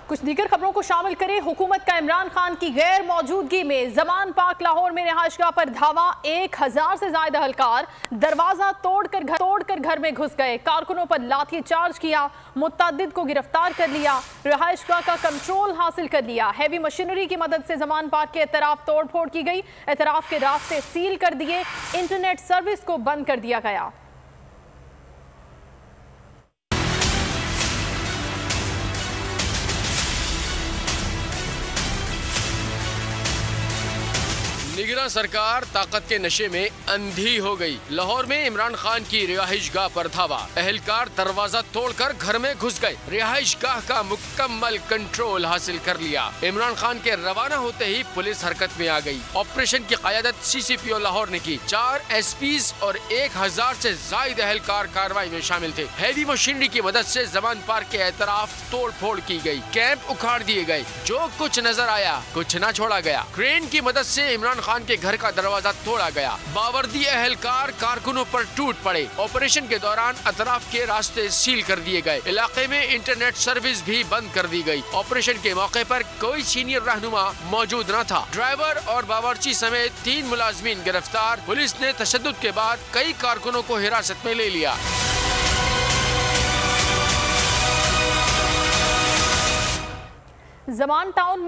कुछ दीगर खबरों को शामिल करें। हुकूमत का इमरान खान की गैर मौजूदगी में जमान पार्क लाहौर में रिहाइशगाह पर धावा। 1000 से ज्यादा एहलकार दरवाजा तोड़कर घर में घुस गए। कारकुनों पर लाठी चार्ज किया, मुतअद्दिद को गिरफ्तार कर लिया, रिहाइशगाह का कंट्रोल हासिल कर लिया। हैवी मशीनरी की मदद से जमान पार्क के एतराफ तोड़ फोड़ की गई। एतराफ के रास्ते सील कर दिए, इंटरनेट सर्विस को बंद कर दिया गया। निगरान सरकार ताकत के नशे में अंधी हो गई। लाहौर में इमरान खान की रिहाइशगाह पर धावा। एहलकार दरवाजा तोड़कर घर में घुस गए। रिहाइशगाह का मुकम्मल कंट्रोल हासिल कर लिया। इमरान खान के रवाना होते ही पुलिस हरकत में आ गई। ऑपरेशन की क़यादत CCPO लाहौर ने की। 4 SPs और 1000 से ज्यादा एहलकार कार्रवाई में शामिल थे। हैवी मशीनरी की मदद से जमान पार्क के एतराफ तोड़ फोड़ की गई। कैंप उखाड़ दिए गए। जो कुछ नजर आया कुछ न छोड़ा गया। क्रेन की मदद से इमरान खान के घर का दरवाजा तोड़ा गया। बावर्दी एहलकार कारकुनों पर टूट पड़े। ऑपरेशन के दौरान अतराफ के रास्ते सील कर दिए गए। इलाके में इंटरनेट सर्विस भी बंद कर दी गई। ऑपरेशन के मौके पर कोई सीनियर रहनुमा मौजूद न था। ड्राइवर और बावर्ची समेत 3 मुलाजमीन गिरफ्तार। पुलिस ने तशद्दुद के बाद कई कारकुनों को हिरासत में ले लिया। जमान टाउन में